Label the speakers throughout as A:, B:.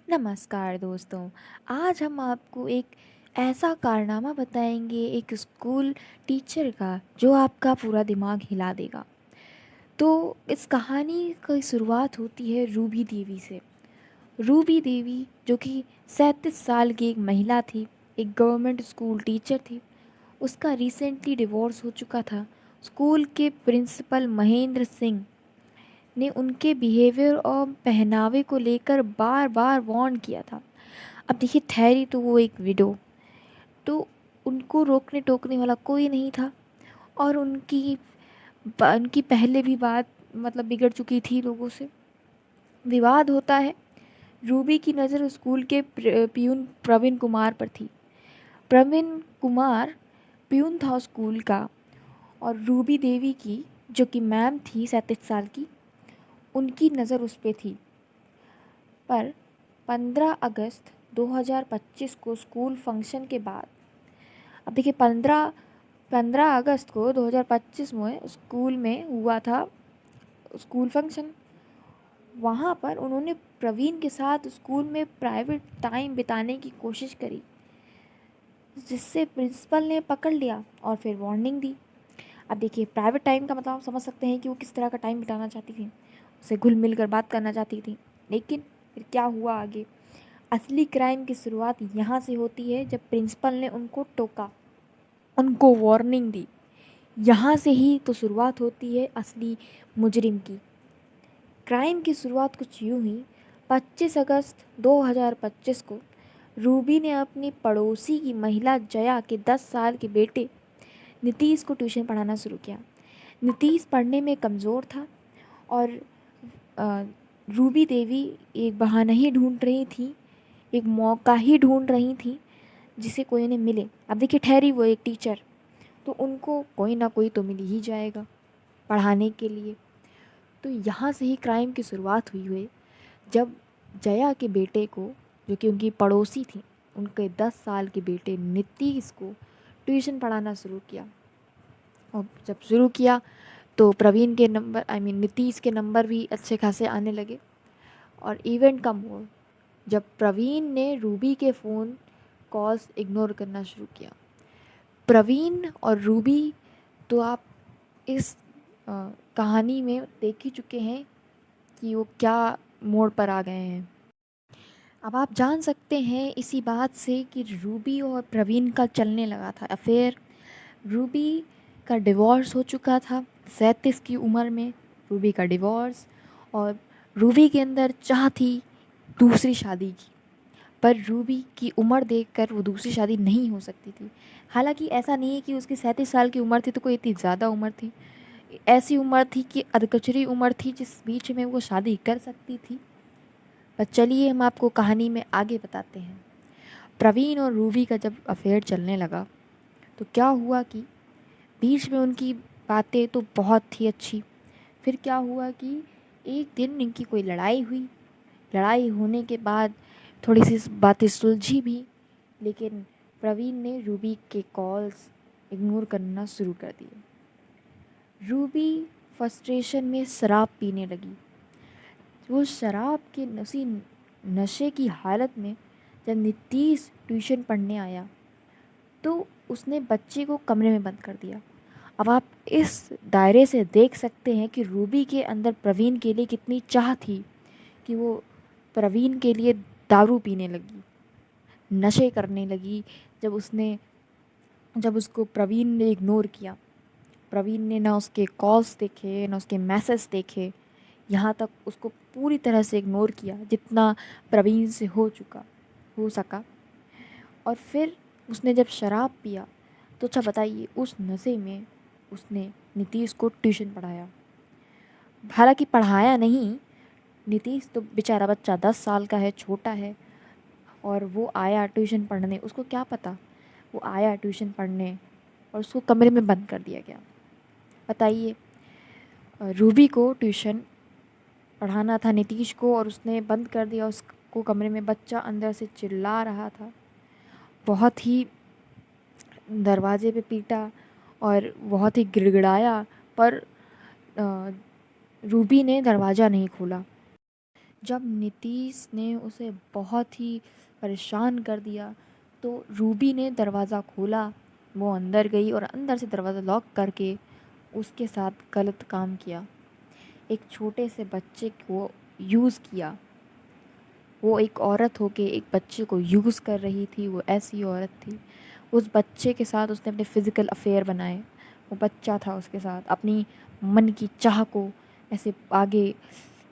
A: नमस्कार दोस्तों। आज हम आपको एक ऐसा कारनामा बताएंगे एक स्कूल टीचर का जो आपका पूरा दिमाग हिला देगा। तो इस कहानी की शुरुआत होती है रूबी देवी से। रूबी देवी जो कि 37 साल की एक महिला थी, एक गवर्नमेंट स्कूल टीचर थी। उसका रिसेंटली डिवोर्स हो चुका था। स्कूल के प्रिंसिपल महेंद्र सिंह ने उनके बिहेवियर और पहनावे को लेकर बार बार वार्न किया था। अब देखिए, ठहरी तो वो एक विडो, तो उनको रोकने टोकने वाला कोई नहीं था। और उनकी पहले भी बात मतलब बिगड़ चुकी थी लोगों से। विवाद होता है। रूबी की नज़र स्कूल के पियून प्रवीण कुमार पर थी। प्रवीण कुमार पियून था स्कूल का। और रूबी देवी की, जो कि मैम थी 37 साल की, उनकी नज़र उस पे थी। पर 15 अगस्त 2025 को स्कूल फंक्शन के बाद, अब देखिए, 15 अगस्त को 2025 में स्कूल में हुआ था स्कूल फंक्शन। वहाँ पर उन्होंने प्रवीण के साथ स्कूल में प्राइवेट टाइम बिताने की कोशिश करी, जिससे प्रिंसिपल ने पकड़ लिया और फिर वार्निंग दी। अब देखिए, प्राइवेट टाइम का मतलब आप समझ सकते हैं कि वो किस तरह का टाइम बिताना चाहती थी। उसे घुल मिल कर बात करना चाहती थी। लेकिन फिर क्या हुआ आगे? असली क्राइम की शुरुआत यहाँ से होती है, जब प्रिंसिपल ने उनको टोका, उनको वार्निंग दी। यहाँ से ही तो शुरुआत होती है असली मुजरिम की। क्राइम की शुरुआत कुछ यूं ही। 25 अगस्त 2025 को रूबी ने अपनी पड़ोसी की महिला जया के 10 साल के बेटे नीतीश को ट्यूशन पढ़ाना शुरू किया। नीतीश पढ़ने में कमज़ोर था। और अ, रूबी देवी एक बहाना ही ढूंढ रही थी, एक मौका ही ढूंढ रही थी जिसे कोई ने मिले। अब देखिए, ठहरी वो एक टीचर, तो उनको कोई ना कोई तो मिल ही जाएगा पढ़ाने के लिए। तो यहाँ से ही क्राइम की शुरुआत हुई हुई, जब जया के बेटे को, जो कि उनकी पड़ोसी थी, उनके 10 साल के बेटे नीतीश को ट्यूशन पढ़ाना शुरू किया। और जब शुरू किया तो प्रवीण के नंबर, नीतीश के नंबर भी अच्छे खासे आने लगे। और इवेंट कम हुआ जब प्रवीण ने रूबी के फ़ोन कॉल्स इग्नोर करना शुरू किया। प्रवीण और रूबी, तो आप इस कहानी में देख ही चुके हैं कि वो क्या मोड़ पर आ गए हैं। अब आप जान सकते हैं इसी बात से कि रूबी और प्रवीण का चलने लगा था अफेयर। रूबी का डिवोर्स हो चुका था 37 की उम्र में। रूबी का डिवोर्स, और रूबी के अंदर चाह थी दूसरी शादी की। पर रूबी की उम्र देखकर वो दूसरी शादी नहीं हो सकती थी। हालांकि ऐसा नहीं है कि उसकी 37 साल की उम्र थी तो कोई इतनी ज़्यादा उम्र थी। ऐसी उम्र थी कि अधकचरी उम्र थी जिस बीच में वो शादी कर सकती थी। पर चलिए, हम आपको कहानी में आगे बताते हैं। प्रवीण और रूबी का जब अफेयर चलने लगा तो क्या हुआ कि बीच में उनकी बातें तो बहुत ही अच्छी। फिर क्या हुआ कि एक दिन इनकी कोई लड़ाई हुई। लड़ाई होने के बाद थोड़ी सी बातें सुलझी भी, लेकिन प्रवीण ने रूबी के कॉल्स इग्नोर करना शुरू कर दिए। रूबी फ्रस्ट्रेशन में शराब पीने लगी। वो शराब के नशे की हालत में जब नीतीश ट्यूशन पढ़ने आया तो उसने बच्चे को कमरे में बंद कर दिया। अब आप इस दायरे से देख सकते हैं कि रूबी के अंदर प्रवीण के लिए कितनी चाह थी कि वो प्रवीण के लिए दारू पीने लगी, नशे करने लगी। जब उसने जब उसको प्रवीण ने इग्नोर किया, प्रवीण ने ना उसके कॉल्स देखे ना उसके मैसेज देखे, यहाँ तक उसको पूरी तरह से इग्नोर किया जितना प्रवीण से हो सका। और फिर उसने जब शराब पिया तो अच्छा बताइए, उस नशे में उसने नीतीश को ट्यूशन पढ़ाया। हालांकि पढ़ाया नहीं, नीतीश तो बेचारा बच्चा 10 साल का है, छोटा है। और वो आया ट्यूशन पढ़ने, उसको क्या पता, वो आया ट्यूशन पढ़ने और उसको कमरे में बंद कर दिया गया। बताइए, रूबी को ट्यूशन पढ़ाना था नीतीश को और उसने बंद कर दिया उसको कमरे में। बच्चा अंदर से चिल्ला रहा था, बहुत ही दरवाजे पे पीटा और बहुत ही गिड़गिड़ाया। पर रूबी ने दरवाज़ा नहीं खोला। जब नीतीश ने उसे बहुत ही परेशान कर दिया तो रूबी ने दरवाज़ा खोला, वो अंदर गई और अंदर से दरवाज़ा लॉक करके उसके साथ गलत काम किया। एक छोटे से बच्चे को यूज़ किया। वो एक औरत होके एक बच्चे को यूज़ कर रही थी, वो ऐसी औरत थी। उस बच्चे के साथ उसने अपने फ़िज़िकल अफ़ेयर बनाए। वो बच्चा था उसके साथ अपनी मन की चाह को ऐसे आगे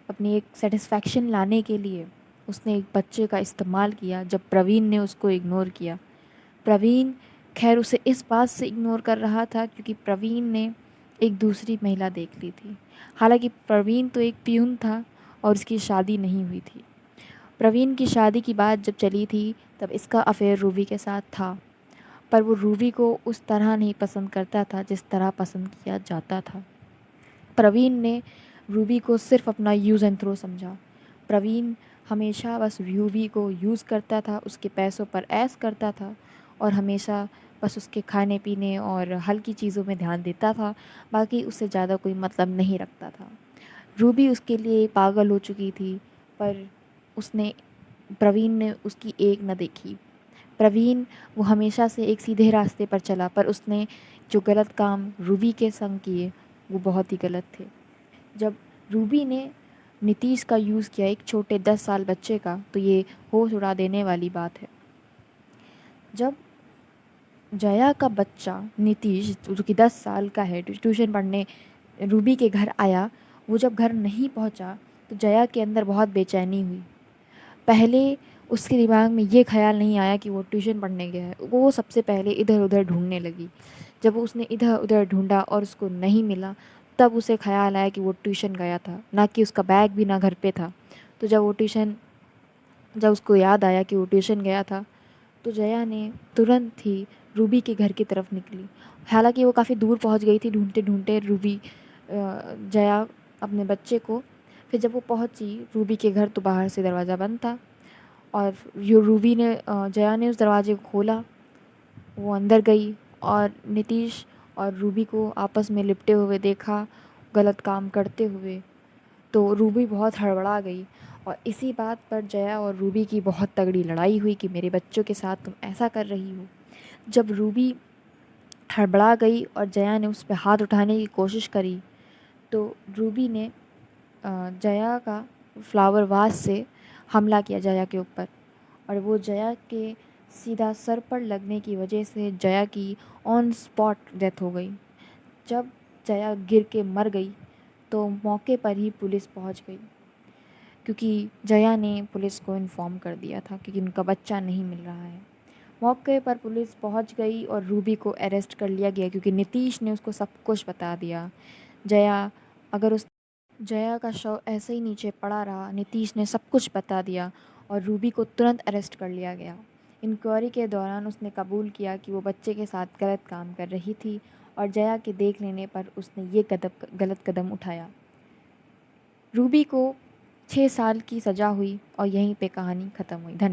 A: अपनी एक सैटिस्फैक्शन लाने के लिए उसने एक बच्चे का इस्तेमाल किया, जब प्रवीण ने उसको इग्नोर किया। प्रवीण खैर उसे इस बात से इग्नोर कर रहा था क्योंकि प्रवीण ने एक दूसरी महिला देख ली थी। हालांकि प्रवीण तो एक प्यून था और उसकी शादी नहीं हुई थी। प्रवीण की शादी की बात जब चली थी तब इसका अफेयर रूबी के साथ था, पर वो रूबी को उस तरह नहीं पसंद करता था जिस तरह पसंद किया जाता था। प्रवीण ने रूबी को सिर्फ अपना यूज़ एंड थ्रो समझा। प्रवीण हमेशा बस रूबी को यूज़ करता था, उसके पैसों पर ऐश करता था और हमेशा बस उसके खाने पीने और हल्की चीज़ों में ध्यान देता था, बाकी उससे ज़्यादा कोई मतलब नहीं रखता था। रूबी उसके लिए पागल हो चुकी थी, पर उसने प्रवीण ने उसकी एक न देखी। प्रवीण वो हमेशा से एक सीधे रास्ते पर चला, पर उसने जो गलत काम रूबी के संग किए वो बहुत ही गलत थे। जब रूबी ने नीतीश का यूज़ किया एक छोटे 10 साल बच्चे का, तो ये होश उड़ा देने वाली बात है। जब जया का बच्चा नीतीश जो कि 10 साल का है ट्यूशन पढ़ने रूबी के घर आया, वो जब घर नहीं पहुंचा तो जया के अंदर बहुत बेचैनी हुई। पहले उसके दिमाग में ये ख्याल नहीं आया कि वो ट्यूशन पढ़ने गया है, वो सबसे पहले इधर उधर ढूंढने लगी। जब उसने इधर उधर ढूंढा और उसको नहीं मिला, तब उसे ख्याल आया कि वो ट्यूशन गया था, ना कि उसका बैग भी ना घर पे था। तो जब उसको याद आया कि वो ट्यूशन गया था, तो जया ने तुरंत ही रूबी के घर की तरफ निकली। हालांकि वो काफ़ी दूर पहुंच गई थी ढूंढते ढूंढते जया अपने बच्चे को। फिर जब वो पहुंची रूबी के घर, तो बाहर से दरवाज़ा बंद था और जया ने उस दरवाजे को खोला। वो अंदर गई और नीतीश और रूबी को आपस में लिपटे हुए देखा, गलत काम करते हुए। तो रूबी बहुत हड़बड़ा गई और इसी बात पर जया और रूबी की बहुत तगड़ी लड़ाई हुई कि मेरे बच्चों के साथ तुम ऐसा कर रही हो। जब रूबी हड़बड़ा गई और जया ने उस पर हाथ उठाने की कोशिश करी, तो रूबी ने जया का फ्लावर वास से हमला किया जया के ऊपर, और वो जया के सीधा सर पर लगने की वजह से जया की ऑन स्पॉट डेथ हो गई। जब जया गिर के मर गई तो मौके पर ही पुलिस पहुंच गई, क्योंकि जया ने पुलिस को इन्फॉर्म कर दिया था क्योंकि उनका बच्चा नहीं मिल रहा है। मौके पर पुलिस पहुंच गई और रूबी को अरेस्ट कर लिया गया क्योंकि नीतीश ने उसको सब कुछ बता दिया। जया अगर उस जया का शव ऐसे ही नीचे पड़ा रहा, नीतीश ने सब कुछ बता दिया और रूबी को तुरंत अरेस्ट कर लिया गया। इंक्वायरी के दौरान उसने कबूल किया कि वो बच्चे के साथ गलत काम कर रही थी और जया के देख लेने पर उसने ये गलत कदम उठाया। रूबी को 6 साल की सज़ा हुई और यहीं पे कहानी ख़त्म हुई। धन्यवाद।